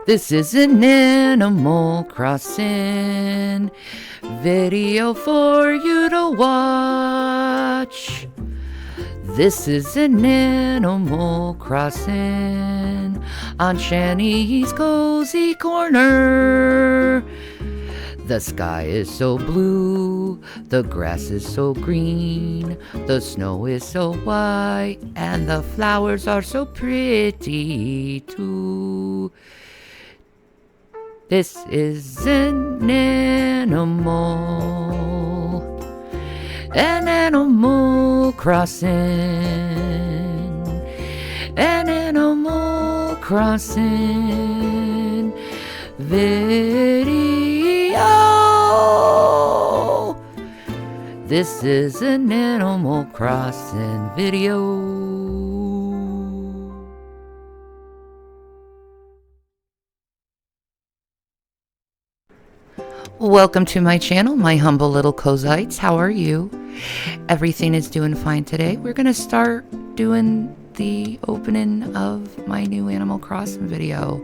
This is an Animal Crossing video for you to watch. This is an Animal Crossing on Shanny's Cozy Corner. The sky is so blue, the grass is so green, the snow is so white, and the flowers are so pretty too. This is an Animal Crossing, an Animal Crossing video. This is an Animal Crossing video. Welcome to my channel, my humble little cozites. How are you? Everything is doing fine today. We're gonna start doing the opening of my new Animal Crossing video.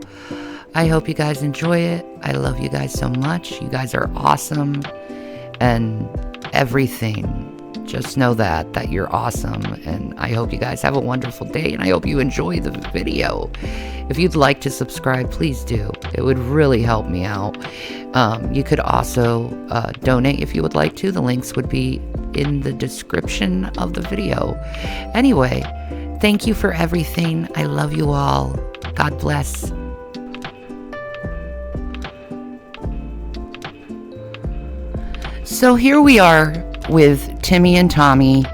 I hope you guys enjoy it. I love you guys so much. You guys are awesome and everything. Just know that you're awesome, and I hope you guys have a wonderful day, and I hope you enjoy the video. If you'd like to subscribe, please do. It would really help me out. You could also donate if you would like to. The links would be in the description of the video. Anyway, thank you for everything. I love you all. God bless. So here we are with Timmy and Tommy,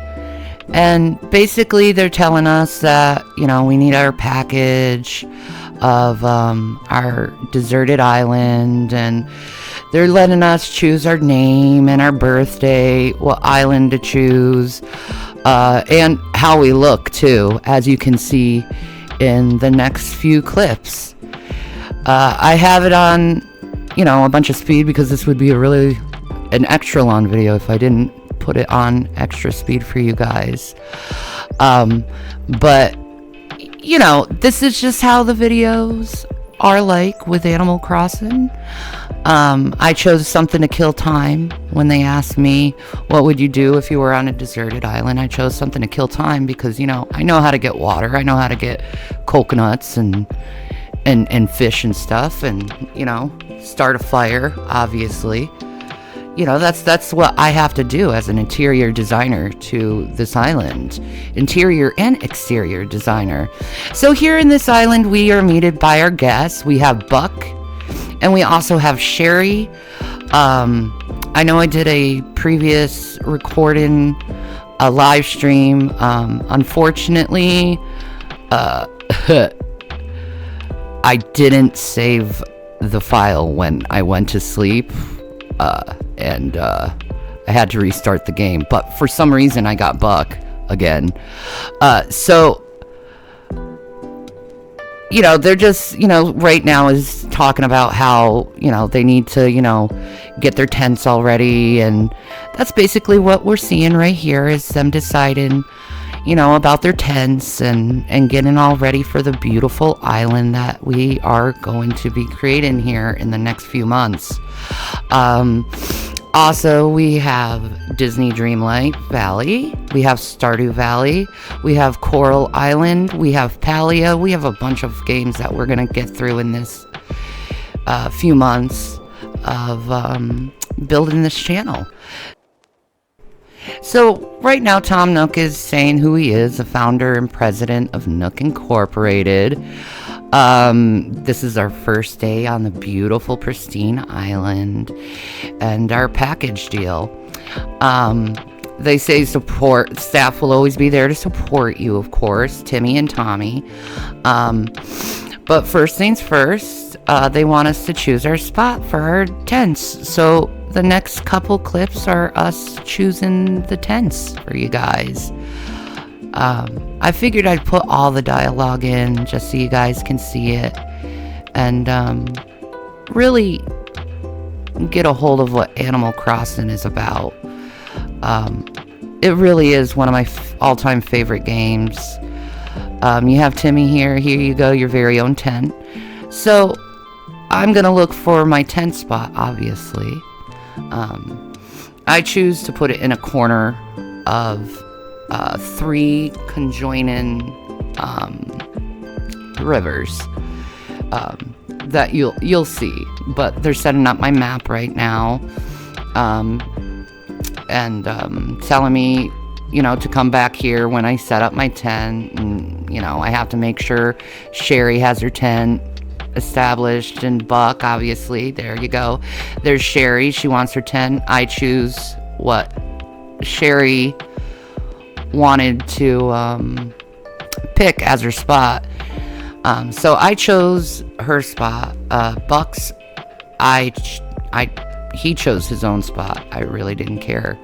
and basically they're telling us that, you know, we need our package of our deserted island, and they're letting us choose our name and our birthday, what island to choose, and how we look too, as you can see in the next few clips. I have it on, you know, a bunch of speed because this would be an extra long video if I didn't put it on extra speed for you guys. But you know, this is just how the videos are like with Animal Crossing. I chose something to kill time. When they asked me what would you do if you were on a deserted island, I chose something to kill time because, you know, I know how to get water, I know how to get coconuts and fish and stuff, and, you know, start a fire, obviously. You know, that's what I have to do as an interior designer to this island. Interior and exterior designer. So here in this island, we are meted by our guests. We have Buck, and we also have Sherry. I know I did a previous recording, a live stream. Unfortunately, I didn't save the file when I went to sleep. And I had to restart the game, but for some reason I got Buck again. So, you know, they're just, you know, right now is talking about how, you know, they need to, you know, get their tents all ready, and that's basically what we're seeing right here is them deciding, you know, about their tents and getting all ready for the beautiful island that we are going to be creating here in the next few months. Also, we have Disney Dreamlight Valley, we have Stardew Valley, we have Coral Island, we have Palia. We have a bunch of games that we're going to get through in this few months of building this channel. So right now Tom Nook is saying who he is, the founder and president of Nook Incorporated. This is our first day on the beautiful, pristine island, and our package deal. They say support staff will always be there to support you, of course, Timmy and Tommy. But first things first, they want us to choose our spot for our tents. So the next couple clips are us choosing the tents for you guys. I figured I'd put all the dialogue in just so you guys can see it and really get a hold of what Animal Crossing is about. It really is one of my all-time favorite games. You have Timmy here. Here you go, your very own tent. So, I'm gonna look for my tent spot, obviously. I choose to put it in a corner of 3 conjoining rivers that you'll see, but they're setting up my map right now, and telling me, to come back here when I set up my tent, and I have to make sure Sherry has her tent established, and Buck, obviously. There you go. There's Sherry. She wants her tent. I choose what Sherry wanted to pick as her spot. So I chose her spot. Buck's, he chose his own spot. I really didn't care.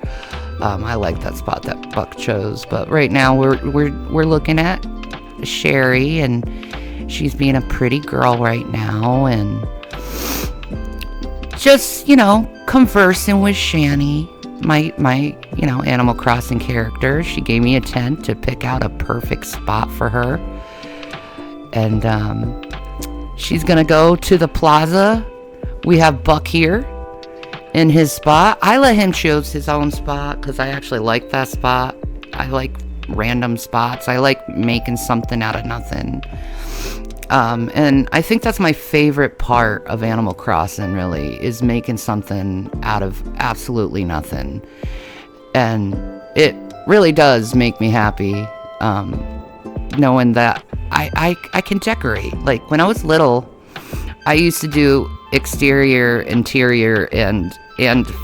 I like that spot that Buck chose. But right now we're looking at Sherry, and she's being a pretty girl right now, and just conversing with Shanny, my Animal Crossing character. She gave me a tent to pick out a perfect spot for her, and she's gonna go to the plaza. We have Buck here in his spot. I let him choose his own spot because I actually like that spot. I like random spots. I like making something out of nothing. And I think that's my favorite part of Animal Crossing, really, is making something out of absolutely nothing. And it really does make me happy, knowing that I can decorate. Like, when I was little, I used to do exterior, interior, and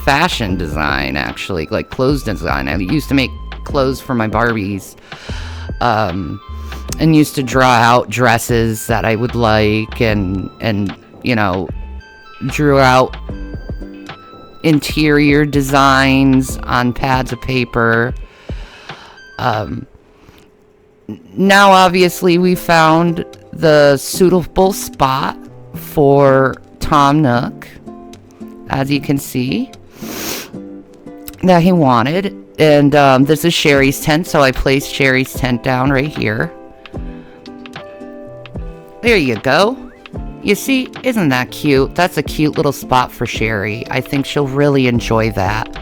fashion design, actually, like clothes design. I used to make clothes for my Barbies, and used to draw out dresses that I would like, and drew out interior designs on pads of paper. Now, obviously, we found the suitable spot for Tom Nook, as you can see, that he wanted. And this is Sherry's tent, so I placed Sherry's tent down right here. There you go. You see, isn't that cute? That's a cute little spot for Sherry. I think she'll really enjoy that.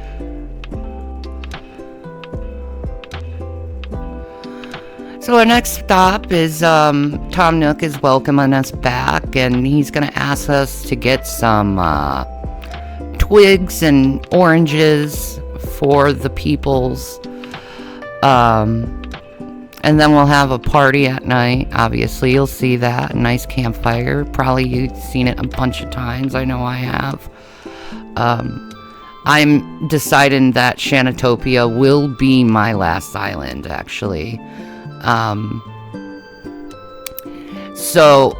So our next stop is Tom Nook is welcoming us back, and he's going to ask us to get some twigs and oranges for the peoples. And then we'll have a party at night. Obviously, you'll see that. A nice campfire. Probably you've seen it a bunch of times. I know I have. I'm deciding that Shanitopia will be my last island, actually. So,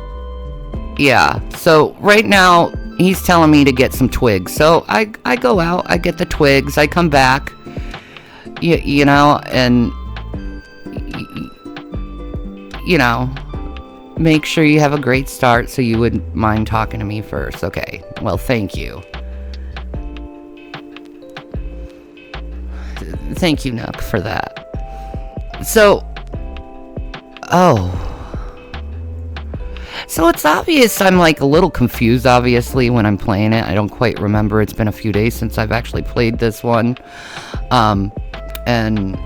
yeah. So, right now, he's telling me to get some twigs. So, I go out. I get the twigs. I come back. And make sure you have a great start, so you wouldn't mind talking to me first. Okay, well, thank you. Thank you, Nook, for that. So it's obvious I'm like a little confused, obviously, when I'm playing it. I don't quite remember. It's been a few days since I've actually played this one. And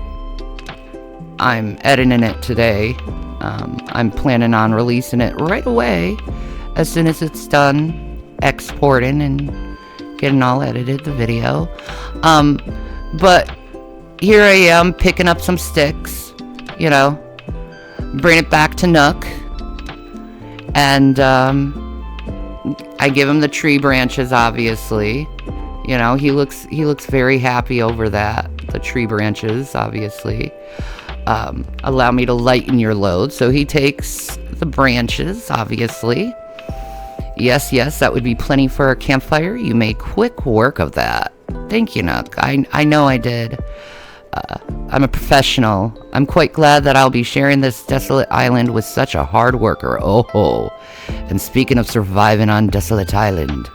I'm editing it today. I'm planning on releasing it right away as soon as it's done exporting and getting all edited, the video. But here I am picking up some sticks, bring it back to Nook, and I give him the tree branches, obviously. He looks very happy over that. The tree branches, obviously. Allow me to lighten your load. So he takes the branches, obviously. Yes, that would be plenty for a campfire. You made quick work of that. Thank you, Nook. I know I did. I'm a professional. I'm quite glad that I'll be sharing this desolate island with such a hard worker. Oh. And speaking of surviving on Desolate Island,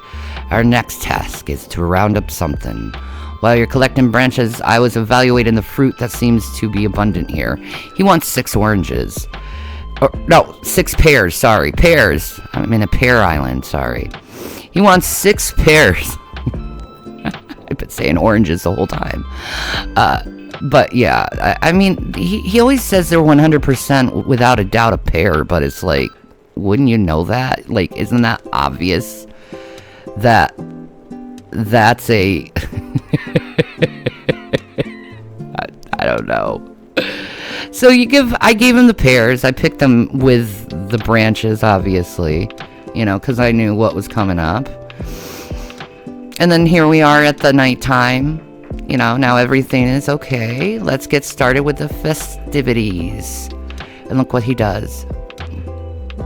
our next task is to round up something. While you're collecting branches, I was evaluating the fruit that seems to be abundant here. He wants 6 oranges. No, 6 pears, sorry. Pears. I'm in a pear island, sorry. He wants 6 pairs. I've been saying oranges the whole time. But yeah, I mean, he always says they're 100% without a doubt a pear, but it's like, wouldn't you know that? Like, isn't that obvious that that's a... I don't know. So I gave him the pears. I picked them with the branches, obviously, you know, because I knew what was coming up. And then here we are at the nighttime. You know, now everything is okay. Let's get started with the festivities. And look what he does.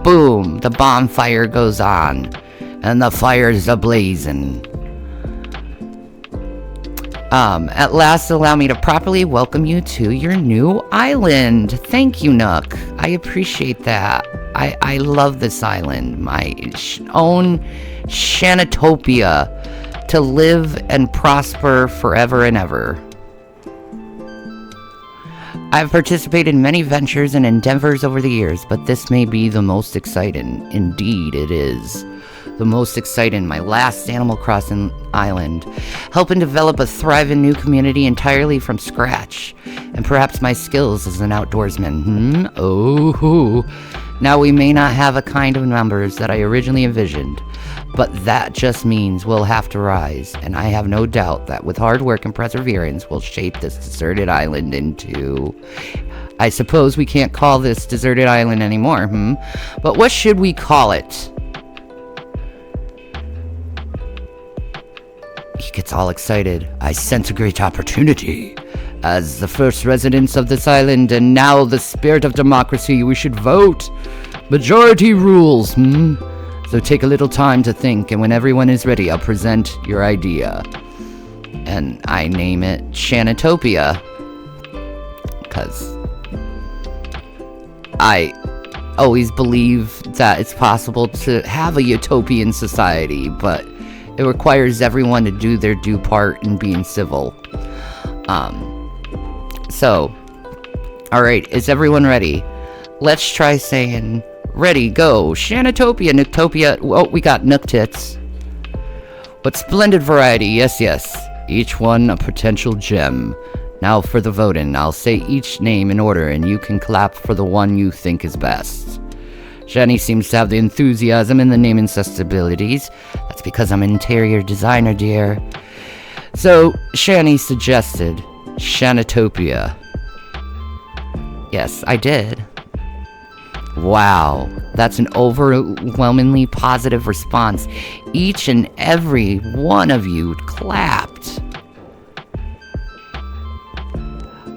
Boom! The bonfire goes on. And the fire's a-blazing. At last, allow me to properly welcome you to your new island. Thank you, Nook. I appreciate that. I love this island. My own Shanitopia. To live and prosper forever and ever. I've participated in many ventures and endeavors over the years, but this may be the most exciting. Indeed, it is. The most exciting, my last Animal Crossing island. Helping develop a thriving new community entirely from scratch. And perhaps my skills as an outdoorsman. Oh, now we may not have a kind of numbers that I originally envisioned. But that just means we'll have to rise, and I have no doubt that with hard work and perseverance, we'll shape this deserted island into... I suppose we can't call this deserted island anymore, But what should we call it? He gets all excited. I sense a great opportunity. As the first residents of this island, and now the spirit of democracy, we should vote. Majority rules, So take a little time to think, and when everyone is ready, I'll present your idea. And I name it Shanitopia. Because I always believe that it's possible to have a utopian society, but it requires everyone to do their due part in being civil. So, alright, is everyone ready? Let's try saying... Ready, go. Shanitopia, Nooktopia. Oh, we got Nook tits. What splendid variety. Yes, yes. Each one a potential gem. Now for the voting. I'll say each name in order, and you can clap for the one you think is best. Shanny seems to have the enthusiasm and the naming sensibilities. That's because I'm an interior designer, dear. So, Shanny suggested Shanitopia. Yes, I did. Wow, that's an overwhelmingly positive response. Each and every one of you clapped.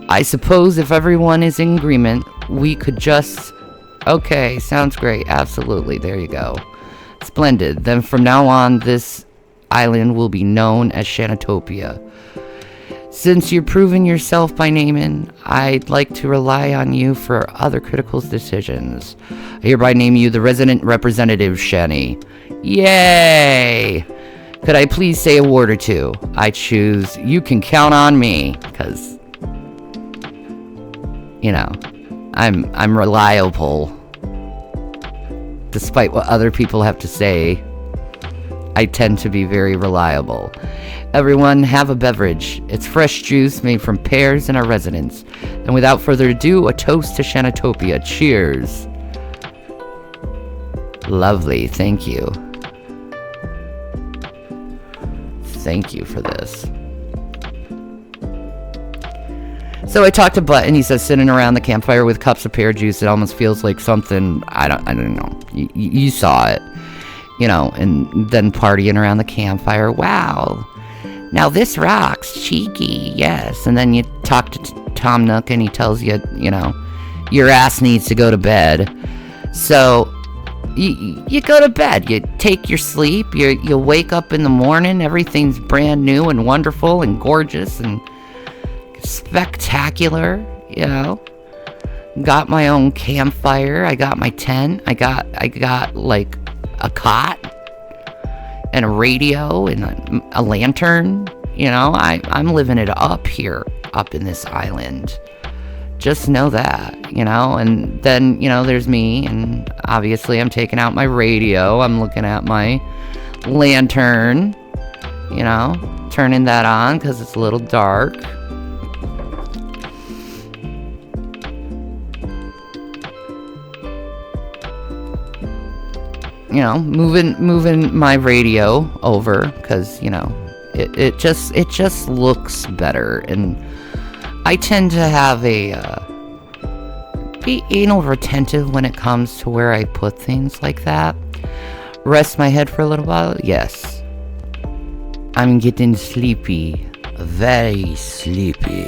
I suppose if everyone is in agreement, we could just... Okay, sounds great. Absolutely, there you go. Splendid. Then from now on, this island will be known as Shanitopia. Since you're proving yourself by naming, I'd like to rely on you for other critical decisions. I hereby name you the resident representative, Shanny. Yay! Could I please say a word or two? I choose, you can count on me, because, you know, I'm reliable. Despite what other people have to say, I tend to be very reliable. Everyone, have a beverage. It's fresh juice made from pears in our residence. And without further ado, a toast to Shanitopia. Cheers. Lovely, thank you. Thank you for this. So I talked to Button. He says sitting around the campfire with cups of pear juice, it almost feels like something, I don't know. You saw it. You know, and then partying around the campfire. Wow. Now this rocks. Cheeky. Yes. And then you talk to Tom Nook and he tells you, you know, your ass needs to go to bed. So you go to bed. You take your sleep. You wake up in the morning. Everything's brand new and wonderful and gorgeous and spectacular, you know. Got my own campfire. I got my tent. I got like a cot and a radio and a lantern. You know, I'm living it up here, up in this island. Just know that, you know. And then, you know, there's me, and obviously I'm taking out my radio. I'm looking at my lantern, you know, turning that on because it's a little dark. You know, moving my radio over because, you know, it just looks better. And I tend to have be anal retentive when it comes to where I put things like that. Rest my head for a little while. Yes, I'm getting sleepy, very sleepy,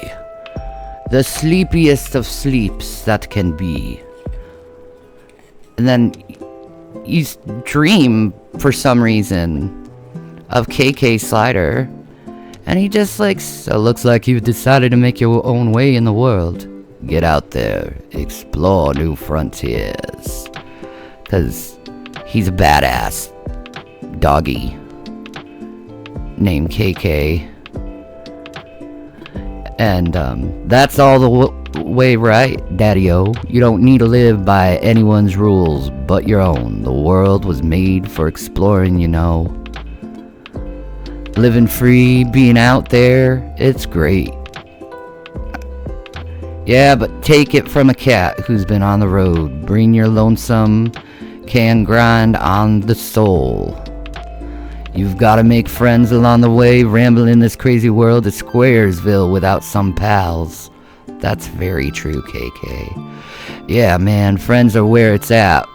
the sleepiest of sleeps that can be. And then you dream for some reason of KK Slider, and he just like, so looks like you've decided to make your own way in the world. Get out there, explore new frontiers, cause he's a badass doggy named KK, and that's all the way right, Daddy-O. You don't need to live by anyone's rules but your own. The world was made for exploring, you know. Living free, being out there, it's great. Yeah, but take it from a cat who's been on the road. Bring your lonesome can grind on the soul. You've got to make friends along the way. Rambling in this crazy world of Squaresville without some pals. That's very true, KK. Yeah, man, friends are where it's at.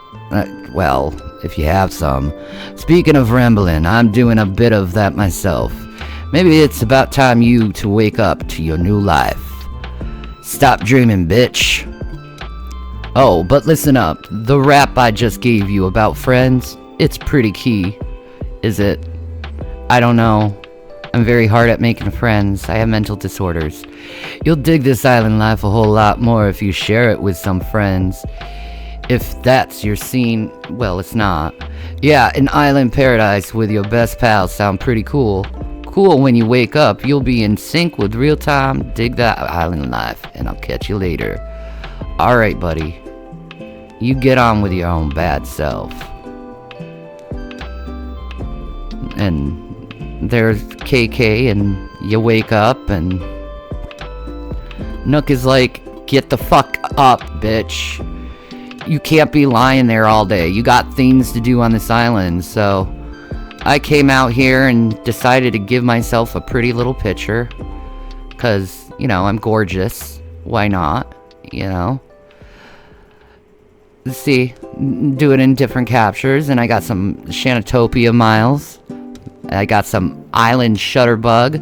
Well, if you have some. Speaking of rambling, I'm doing a bit of that myself. Maybe it's about time you to wake up to your new life. Stop dreaming, bitch. Oh, but listen up. The rap I just gave you about friends, it's pretty key. Is it? I don't know. I'm very hard at making friends. I have mental disorders. You'll dig this island life a whole lot more if you share it with some friends. If that's your scene, well, it's not. Yeah, an island paradise with your best pals sound pretty cool. Cool when you wake up, you'll be in sync with real time. Dig that island life, and I'll catch you later. Alright, buddy. You get on with your own bad self. And there's KK, and you wake up, and Nook is like, get the fuck up, bitch. You can't be lying there all day. You got things to do on this island, so I came out here and decided to give myself a pretty little picture. Because, you know, I'm gorgeous. Why not? You know? Let's see. Do it in different captures. And I got some Shanitopia miles. I got some island shutterbug.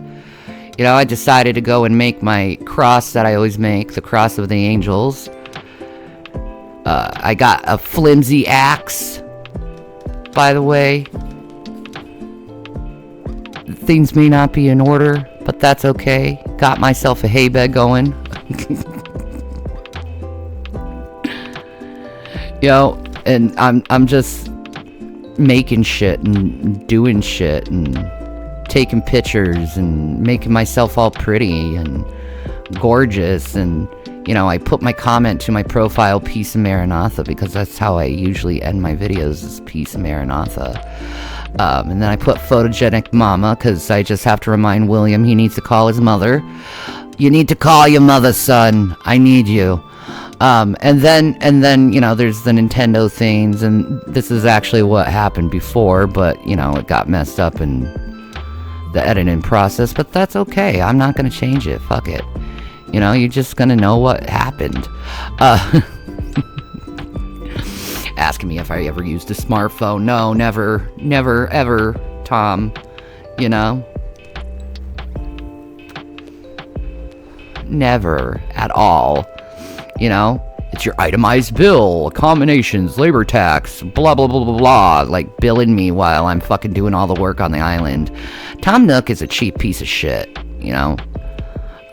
You know, I decided to go and make my cross that I always make. The cross of the angels. I got a flimsy axe. By the way. Things may not be in order, but that's okay. Got myself a hay bed going. Yo, and I'm just making shit and doing shit and taking pictures and making myself all pretty and gorgeous. And you know, I put my comment to my profile, Peace of Maranatha, because that's how I usually end my videos, is Peace of Maranatha. And then I put photogenic mama, because I just have to remind William he needs to call his mother. You need to call your mother, son. I need you. And then, you know, there's the Nintendo things, and this is actually what happened before, but, you know, it got messed up in the editing process, but that's okay. I'm not gonna change it. Fuck it. You know, you're just gonna know what happened. Asking me if I ever used a smartphone. No, never, ever, Tom. You know? Never at all. You know? It's your itemized bill, combinations, labor tax, blah, blah, blah, blah, blah. Like, billing me while I'm fucking doing all the work on the island. Tom Nook is a cheap piece of shit, you know?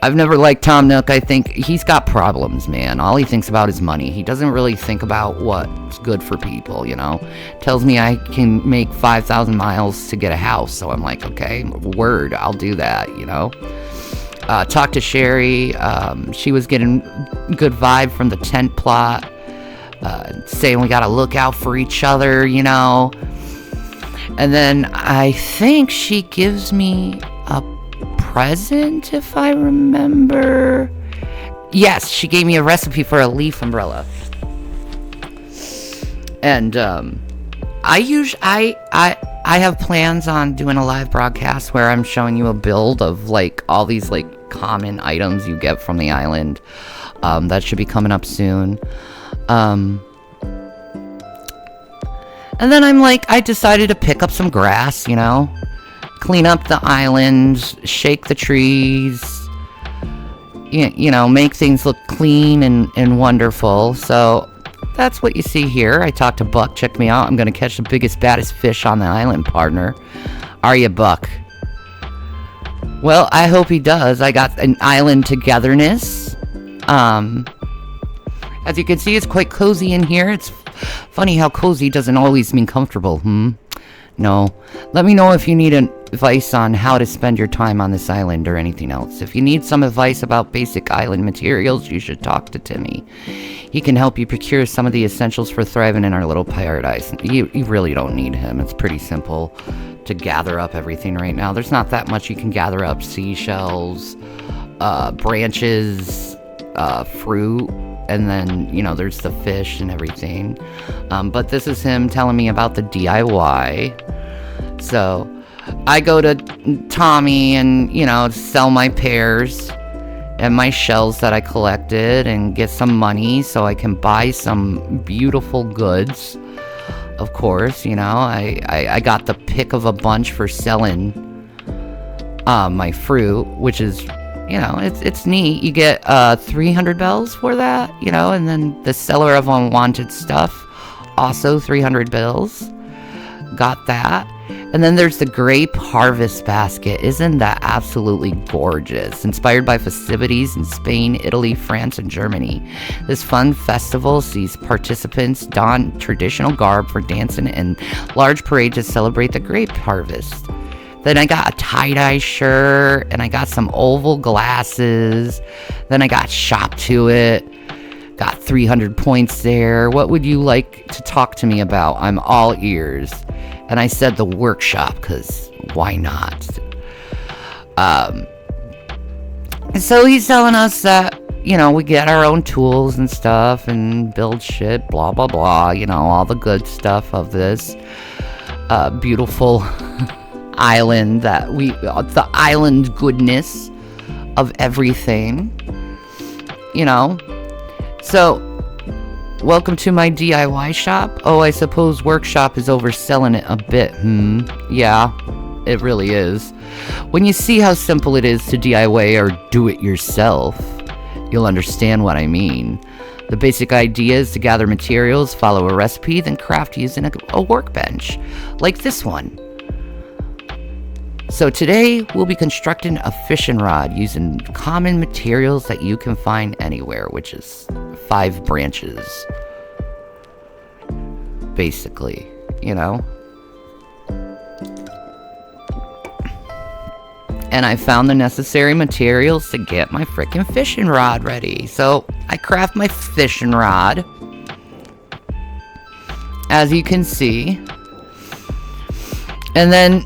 I've never liked Tom Nook. I think he's got problems, man. All he thinks about is money. He doesn't really think about what's good for people, you know? Tells me I can make 5,000 miles to get a house. So I'm like, okay, word, I'll do that, you know? Talked to Sherry. She was getting good vibe from the tent plot. Saying we gotta look out for each other, you know? And then I think she gives me a present, if I remember. Yes, she gave me a recipe for a leaf umbrella. And I have plans on doing a live broadcast where I'm showing you a build of like all these like common items you get from the island. That should be coming up soon. And then I decided to pick up some grass, clean up the island, shake the trees, make things look clean and wonderful. So that's what you see here. I talked to Buck. Check me out. I'm going to catch the biggest, baddest fish on the island, partner. Are you, Buck? Well, I hope he does. I got an island togetherness. As you can see, it's quite cozy in here. It's funny how cozy doesn't always mean comfortable, No. Let me know if you need advice on how to spend your time on this island or anything else. If you need some advice about basic island materials, you should talk to Timmy. He can help you procure some of the essentials for thriving in our little paradise. You really don't need him. It's pretty simple to gather up everything right now. There's not that much you can gather up. Seashells, branches, fruit, and then, there's the fish and everything. But this is him telling me about the DIY. So I go to Tommy and, sell my pears and my shells that I collected and get some money so I can buy some beautiful goods. Of course, I got the pick of a bunch for selling my fruit, which is, it's neat. You get 300 bells for that, and then the seller of unwanted stuff, also 300 bells. Got that. And then there's the grape harvest basket. Isn't that absolutely gorgeous? Inspired by festivities in Spain, Italy, France, and Germany. This fun festival sees participants don traditional garb for dancing and large parade to celebrate the grape harvest. Then I got a tie-dye shirt, and I got some oval glasses. Then I got Shop to It. Got 300 points there. What would you like to talk to me about? I'm all ears. And I said the workshop, because why not? So he's telling us that, we get our own tools and stuff and build shit, blah, blah, blah. All the good stuff of this beautiful island the island goodness of everything, So, welcome to my DIY shop. Oh, I suppose workshop is overselling it a bit, Yeah, it really is. When you see how simple it is to DIY or do it yourself, you'll understand what I mean. The basic idea is to gather materials, follow a recipe, then craft using a workbench, like this one. So today, we'll be constructing a fishing rod using common materials that you can find anywhere, which is 5 branches. Basically, And I found the necessary materials to get my frickin' fishing rod ready. So, I craft my fishing rod. As you can see. And then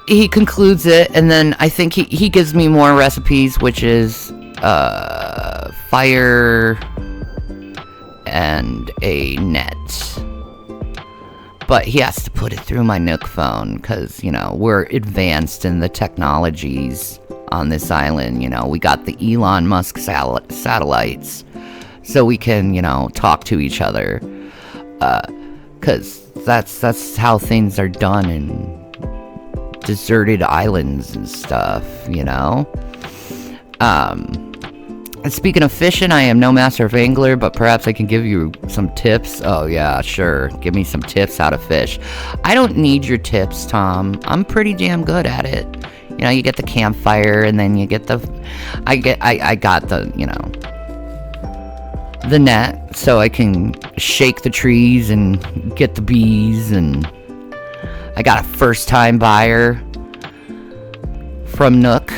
he concludes it, and then I think he gives me more recipes, which is fire and a net. But he has to put it through my Nook phone, because, we're advanced in the technologies on this island. We got the Elon Musk satellites, so we can, talk to each other. Because that's how things are done in deserted islands and stuff, And speaking of fishing, I am no master of angler, but perhaps I can give you some tips. Oh yeah, sure. Give me some tips how to fish. I don't need your tips, Tom. I'm pretty damn good at it. You get the campfire, and then you get the... I got the, the net, so I can shake the trees and get the bees, and... I got a first-time buyer from Nook.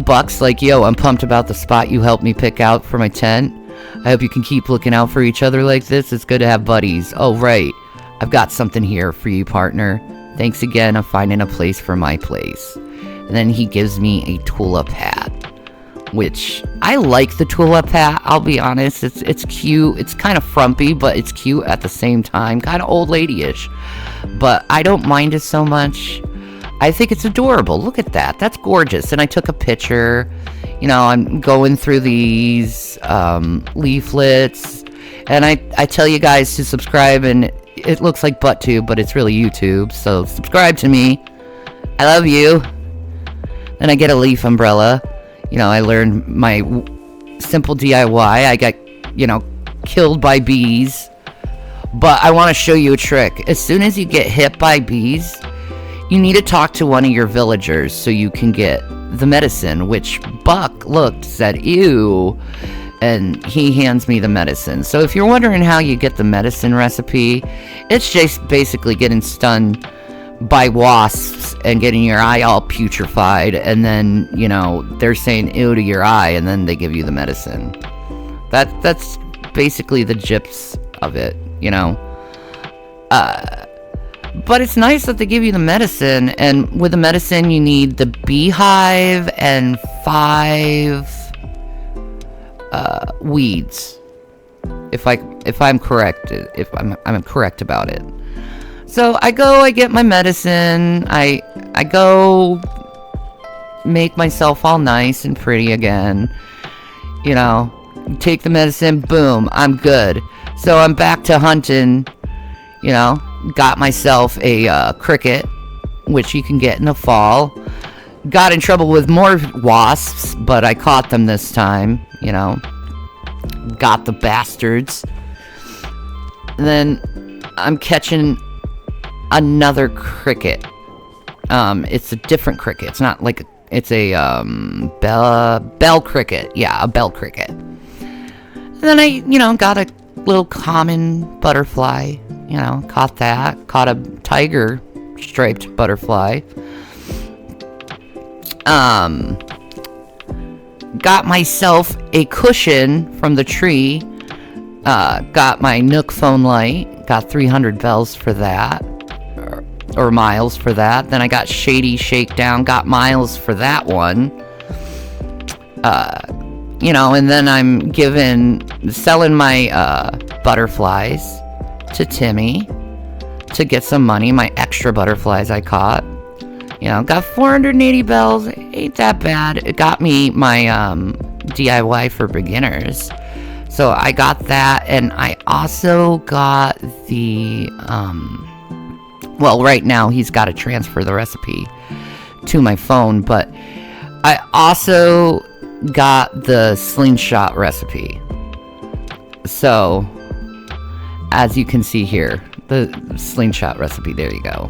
Buck's like, yo, I'm pumped about the spot you helped me pick out for my tent. I hope you can keep looking out for each other like this. It's good to have buddies. Oh, right. I've got something here for you, partner. Thanks again of finding a place for my place. And then he gives me a tulip hat, which I like the tulip hat. I'll be honest. It's cute. It's kind of frumpy, but it's cute at the same time. Kind of old lady-ish. But I don't mind it so much. I think it's adorable. Look at that. That's gorgeous. And I took a picture. You know, I'm going through these leaflets. And I tell you guys to subscribe. And it looks like ButtTube, but it's really YouTube. So subscribe to me. I love you. Then I get a leaf umbrella. You know, I learned my simple DIY. I got, you know, killed by bees. But I want to show you a trick. As soon as you get hit by bees, you need to talk to one of your villagers so you can get the medicine, which Buck looked, said, ew, and he hands me the medicine. So if you're wondering how you get the medicine recipe, it's just basically getting stung by wasps and getting your eye all putrefied, and then, you know, they're saying ew to your eye, and then they give you the medicine. That's basically the gist of it, you know. But it's nice that they give you the medicine, and with the medicine you need the beehive and 5 weeds. If I'm correct, if I'm correct about it. So I get my medicine, I go make myself all nice and pretty again. You know, take the medicine, boom, I'm good. So I'm back to hunting, you know. Got myself a cricket, which you can get in the fall. Got in trouble with more wasps, but I caught them this time, you know. Got the bastards. And then I'm catching another cricket. It's a different cricket. It's not like it's a bell cricket. Yeah, a bell cricket. And then I, you know, got a little common butterfly. You know, caught that. Caught a tiger striped butterfly. Got myself a cushion from the tree. Got my Nook phone light. Got 300 bells for that. Or miles for that. Then I got Shady Shakedown. Got miles for that one. You know, and then I'm selling my butterflies to Timmy to get some money. My extra butterflies I caught. You know, got 480 bells. Ain't that bad. It got me my DIY for beginners. So I got that, and I also got the well, right now he's got to transfer the recipe to my phone, but I also got the slingshot recipe. So as you can see here, the slingshot recipe, there you go.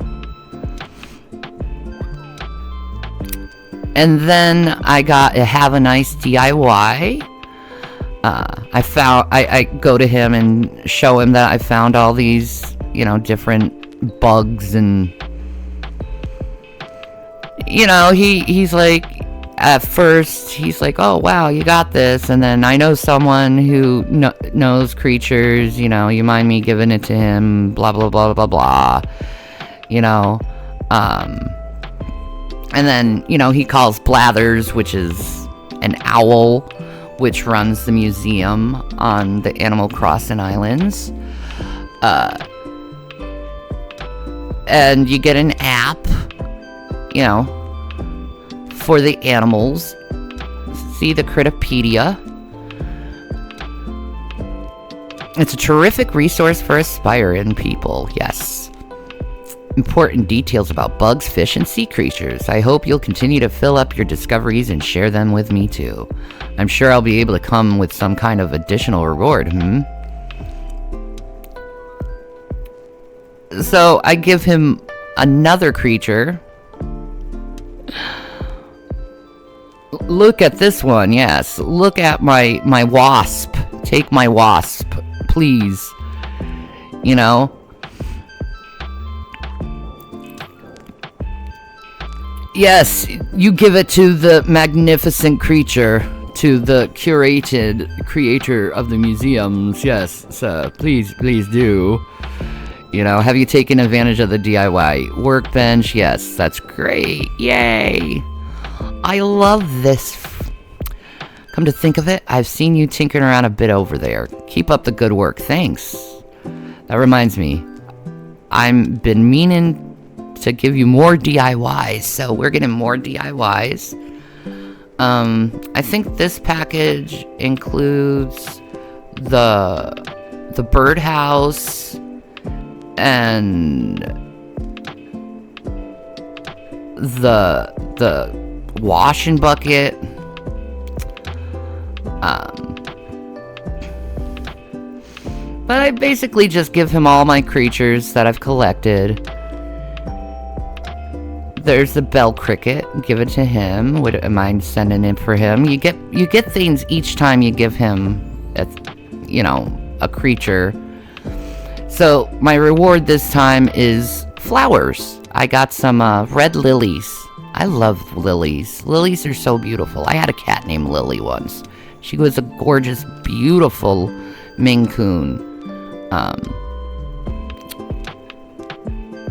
And then I got a Have a Nice DIY. I go to him and show him that I found all these, you know, different bugs, and, you know, he's like, at first, he's like, oh, wow, you got this. And then I know someone who knows creatures, you know, you mind me giving it to him, blah, blah, blah, blah, blah, you know. And then, you know, he calls Blathers, which is an owl, which runs the museum on the Animal Crossing Islands. And you get an app, you know, for the animals. See the Critopedia. It's a terrific resource for aspiring people, yes. Important details about bugs, fish, and sea creatures. I hope you'll continue to fill up your discoveries and share them with me too. I'm sure I'll be able to come with some kind of additional reward, So I give him another creature. Look at this one, yes. Look at my wasp. Take my wasp, please. You know? Yes, you give it to the magnificent creature. to the curated creator of the museums. Yes, sir, please do. You know, have you taken advantage of the DIY workbench? Yes, that's great. Yay! I love this. Come to think of it, I've seen you tinkering around a bit over there. Keep up the good work. Thanks. That reminds me, I've been meaning to give you more DIYs, so we're getting more DIYs. I think this package includes the birdhouse and the washing bucket. But I basically just give him all my creatures that I've collected. There's the bell cricket. Give it to him. Would I mind sending it for him? You get things each time you give him a creature. So my reward this time is flowers. I got some red lilies. I love lilies. Lilies are so beautiful. I had a cat named Lily once. She was a gorgeous, beautiful Maine Coon.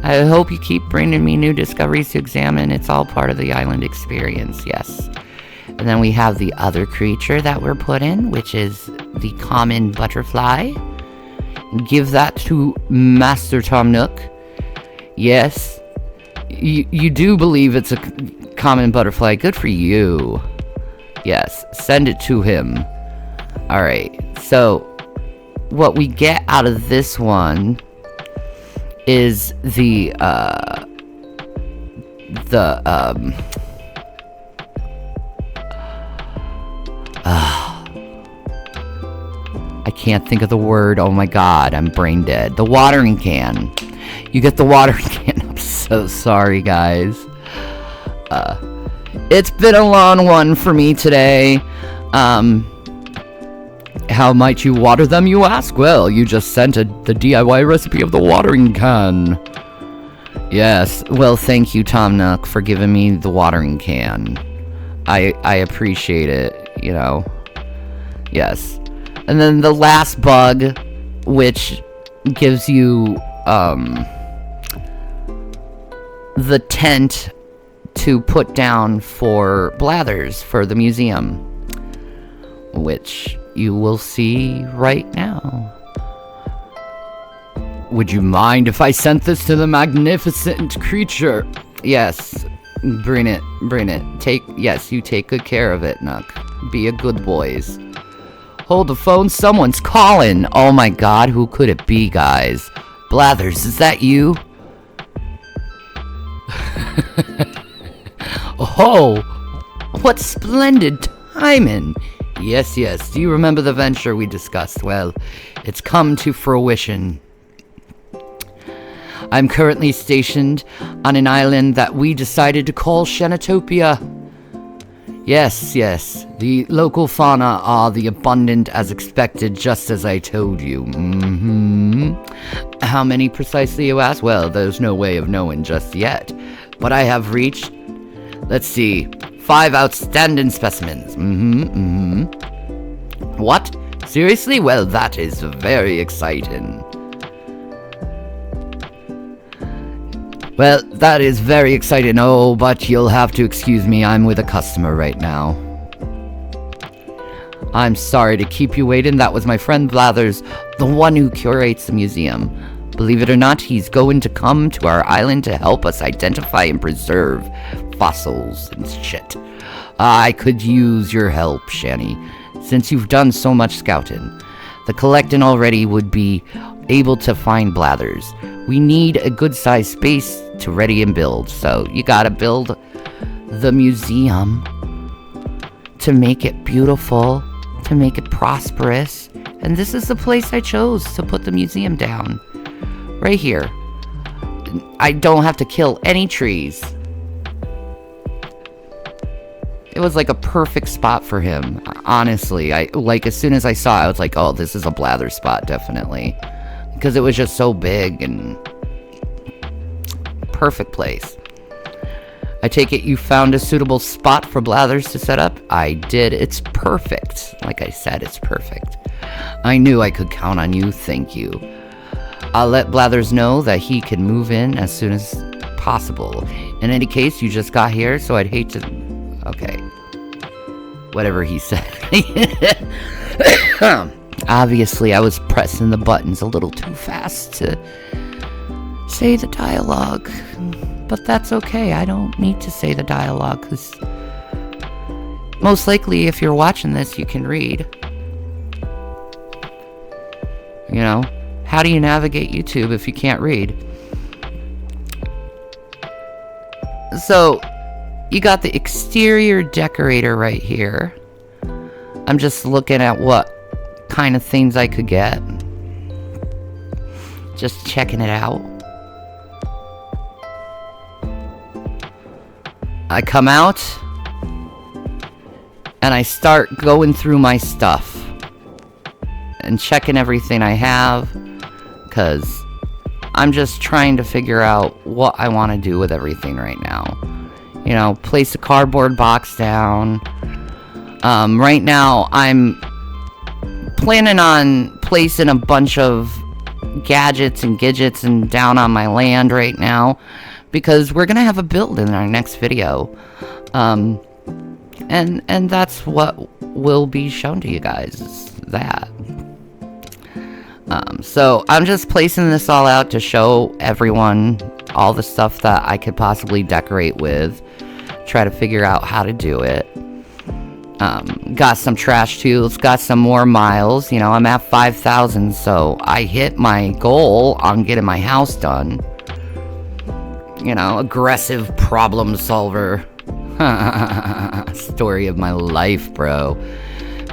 I hope you keep bringing me new discoveries to examine. It's all part of the island experience, yes. And then we have the other creature that we're put in, which is the common butterfly. Give that to Master Tom Nook. Yes, you do believe it's a common butterfly. Good for you. Yes, send it to him. Alright, so what we get out of this one is I can't think of the word. Oh my god, I'm brain dead. The watering can. You get the watering can. I'm so sorry, guys. It's been a long one for me today. How might you water them, you ask? Well, you just sent the DIY recipe of the watering can. Yes, well, thank you, Tom Nook, for giving me the watering can. I appreciate it, you know. Yes. And then the last bug, which gives you, the tent to put down for blathers for the museum, which you will see right now. Would you mind if I sent this to the magnificent creature? Yes, bring it. Yes, you take good care of it, Nook. Be a good boys. Hold the phone, someone's calling. Oh my god, who could it be, guys? Blathers, is that you? Oh, what splendid timing. Yes, do you remember the venture we discussed? Well, it's come to fruition. I'm currently stationed on an island that we decided to call Shanitopia. Yes, the local fauna are the abundant as expected, just as I told you. How many precisely, you ask? Well, there's no way of knowing just yet, but I have reached, let's see, 5 outstanding specimens. What? Seriously? Well, that is very exciting. Well, that is very exciting. Oh, but you'll have to excuse me. I'm with a customer right now. I'm sorry to keep you waiting. That was my friend Blathers, the one who curates the museum. Believe it or not, he's going to come to our island to help us identify and preserve fossils and shit. I could use your help, Shanny, since you've done so much scouting. The collecting already would be able to find Blathers. We need a good-sized space to ready and build, so you gotta build the museum to make it beautiful, to make it prosperous, and this is the place I chose to put the museum down. Right here. I don't have to kill any trees. It was like a perfect spot for him, honestly. As soon as I saw it, I was like, oh, this is a Blather spot, definitely. Because it was just so big and perfect place. I take it you found a suitable spot for Blathers to set up? I did. It's perfect. Like I said, it's perfect. I knew I could count on you. Thank you. I'll let Blathers know that he can move in as soon as possible. In any case, you just got here, so I'd hate to... Okay. Whatever he said. Obviously, I was pressing the buttons a little too fast to say the dialogue. But that's okay. I don't need to say the dialogue, because most likely, if you're watching this, you can read. You know? How do you navigate YouTube if you can't read? So, you got the exterior decorator right here. I'm just looking at what kind of things I could get. Just checking it out. I come out and I start going through my stuff and checking everything I have, because I'm just trying to figure out what I want to do with everything right now. You know, place a cardboard box down. Right now, I'm planning on placing a bunch of gadgets and gidgets and down on my land right now, because we're going to have a build in our next video. And that's what will be shown to you guys, is that. So I'm just placing this all out to show everyone all the stuff that I could possibly decorate with. Try to figure out how to do it. Got some trash tools, got some more miles. You know, I'm at 5,000, so I hit my goal on getting my house done. You know, aggressive problem solver. Story of my life, bro.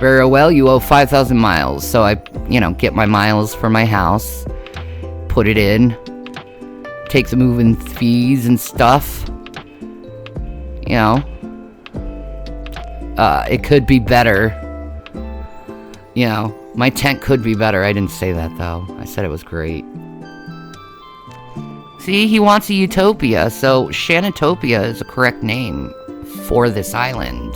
Very well, you owe 5,000 miles. So I, you know, get my miles for my house, put it in, take the moving fees and stuff. You know, it could be better. You know, my tent could be better. I didn't say that, though. I said it was great. See, he wants a utopia, so Shanitopia is a correct name for this island.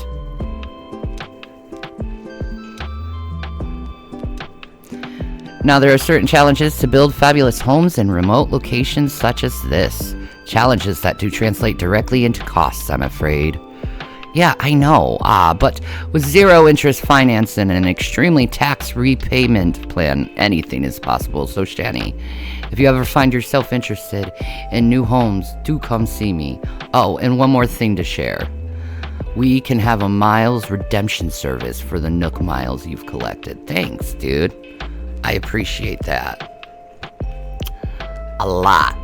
Now, there are certain challenges to build fabulous homes in remote locations such as this. Challenges that do translate directly into costs, I'm afraid. Yeah, I know, but with zero interest finance and an extremely tax repayment plan, anything is possible. So, Shanny, if you ever find yourself interested in new homes, do come see me. Oh, and one more thing to share. We can have a miles redemption service for the Nook miles you've collected. Thanks, dude. I appreciate that. A lot.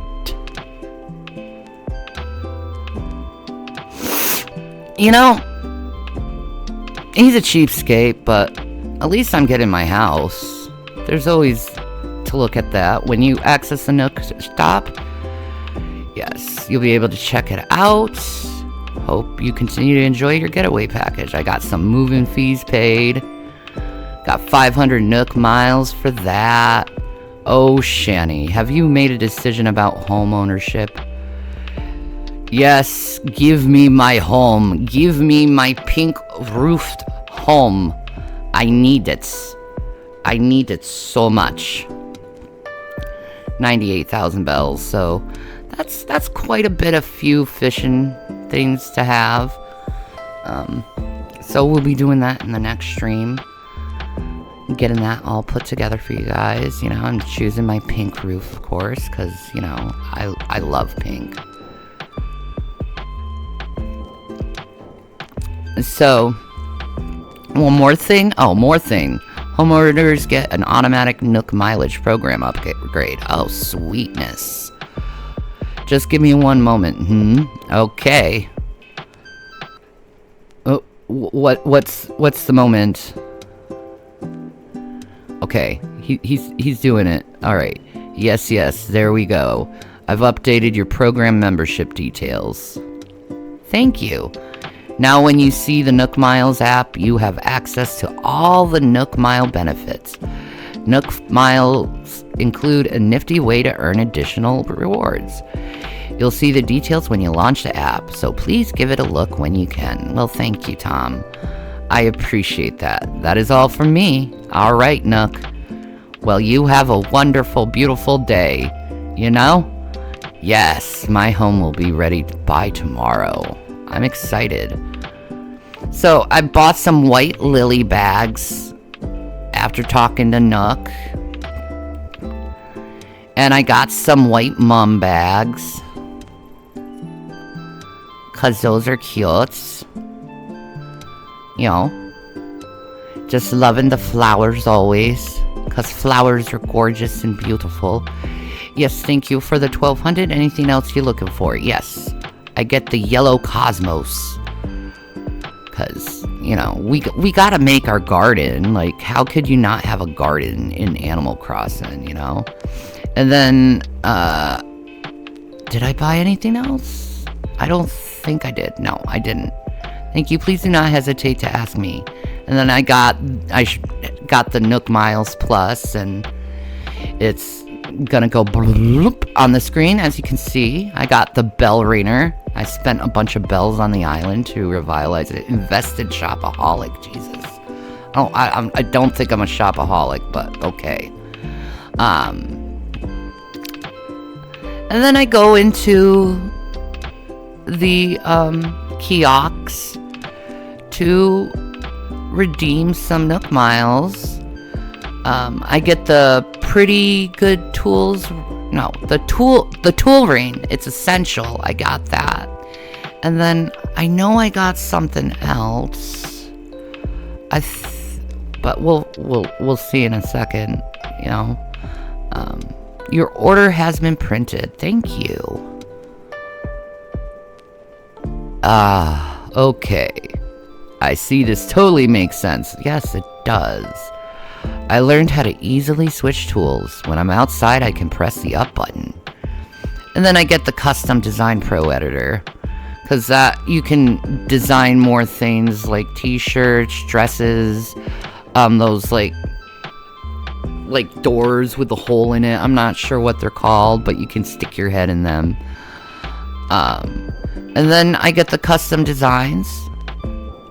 You know, he's a cheapskate, but at least I'm getting my house. There's always to look at that. When you access the Nook shop, yes, you'll be able to check it out. Hope you continue to enjoy your getaway package. I got some moving fees paid. Got 500 Nook miles for that. Oh, Shanny, have you made a decision about home ownership? Yes, give me my home. Give me my pink roofed home. I need it. I need it so much. 98,000 bells, so that's quite a bit of few fishing things to have. So we'll be doing that in the next stream. Getting that all put together for you guys. You know, I'm choosing my pink roof, of course, because, you know, I love pink. So, one more thing. Oh, more thing. Homeowners get an automatic Nook mileage program upgrade. Oh, sweetness. Just give me one moment. Okay. Oh, what's the moment? Okay, he's doing it. All right. Yes, there we go. I've updated your program membership details. Thank you. Now when you see the Nook Miles app, you have access to all the Nook Mile benefits. Nook Miles include a nifty way to earn additional rewards. You'll see the details when you launch the app, so please give it a look when you can. Well, thank you, Tom. I appreciate that. That is all from me. All right, Nook. Well, you have a wonderful, beautiful day. You know? Yes, my home will be ready by tomorrow. I'm excited. So, I bought some white lily bags after talking to Nook. And I got some white mum bags, 'cause those are cute. You know, just loving the flowers always, 'cause flowers are gorgeous and beautiful. Yes, thank you for the 1200. Anything else you're looking for? Yes, I get the yellow cosmos, 'cause, you know, we gotta make our garden. Like, how could you not have a garden in Animal Crossing, you know? And then, did I buy anything else? I don't think I did. No, I didn't. Thank you. Please do not hesitate to ask me. And then I got the Nook Miles Plus, and it's gonna go bloop on the screen, as you can see. I got the bell ringer. I spent a bunch of bells on the island to revitalize it. Invested shopaholic, Jesus. Oh, I don't think I'm a shopaholic, but okay. And then I go into the kiosks to redeem some Nook Miles. I get the pretty good tools. No, the tool ring. It's essential. I got that. And then I know I got something else. But we'll see in a second. You know. Your order has been printed. Thank you. Okay. I see this totally makes sense. Yes, it does. I learned how to easily switch tools. When I'm outside, I can press the up button. And then I get the custom design pro editor, because that you can design more things like t-shirts, dresses, those like doors with a hole in it. I'm not sure what they're called, but you can stick your head in them. And then I get the custom designs,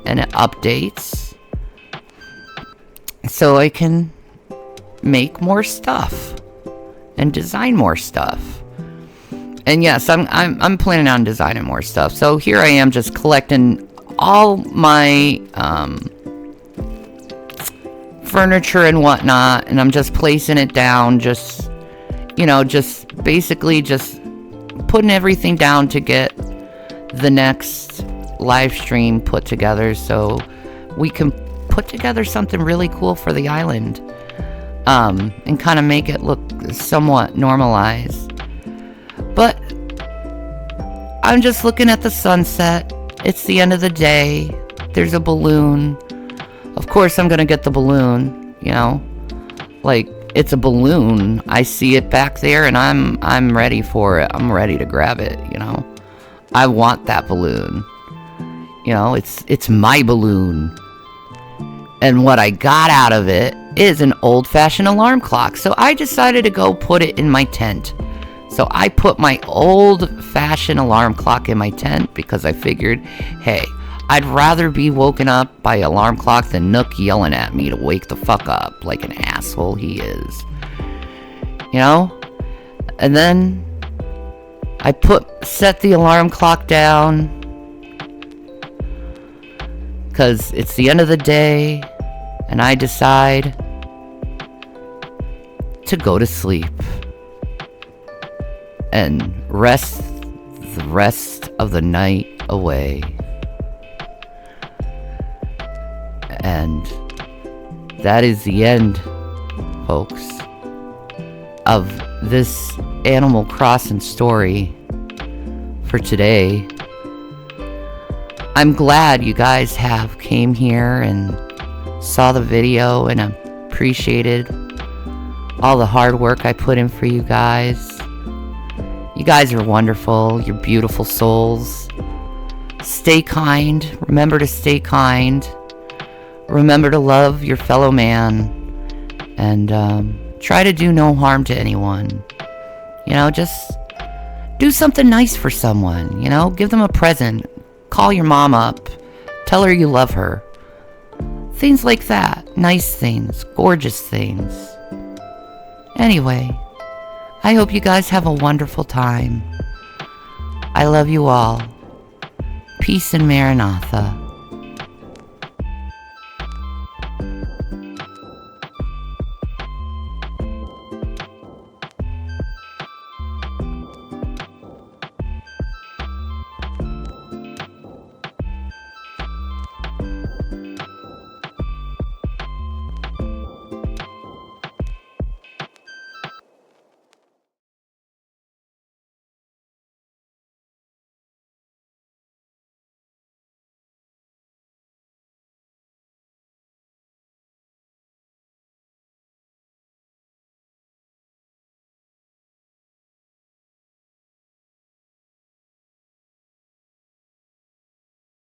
and it updates, so I can make more stuff and design more stuff. And yes, I'm planning on designing more stuff. So here I am, just collecting all my furniture and whatnot, and I'm just placing it down, just, you know, just basically just putting everything down to get the next live stream put together, so we can put together something really cool for the island, and kind of make it look somewhat normalized. But I'm just looking at the sunset. It's the end of the day. There's a balloon. Of course I'm gonna get the balloon, you know, like, it's a balloon. I see it back there, and I'm ready for it. I'm ready to grab it, you know. I want that balloon. You know, it's my balloon. And what I got out of it is an old-fashioned alarm clock. So I decided to go put it in my tent. So I put my old-fashioned alarm clock in my tent because I figured, hey, I'd rather be woken up by alarm clock than Nook yelling at me to wake the fuck up like an asshole he is. You know? And then I set the alarm clock down, because it's the end of the day, and I decide to go to sleep and rest the rest of the night away. And that is the end, folks, of this Animal Crossing story for today. I'm glad you guys have came here and saw the video and appreciated all the hard work I put in for you guys. You guys are wonderful. You're beautiful souls. Stay kind. Remember to stay kind. Remember to love your fellow man. And try to do no harm to anyone. You know, just Do something nice for someone, give them a present. Call your mom up. Tell her you love her. Things like that. Nice things. Gorgeous things. Anyway, I hope you guys have a wonderful time. I love you all. Peace and Maranatha.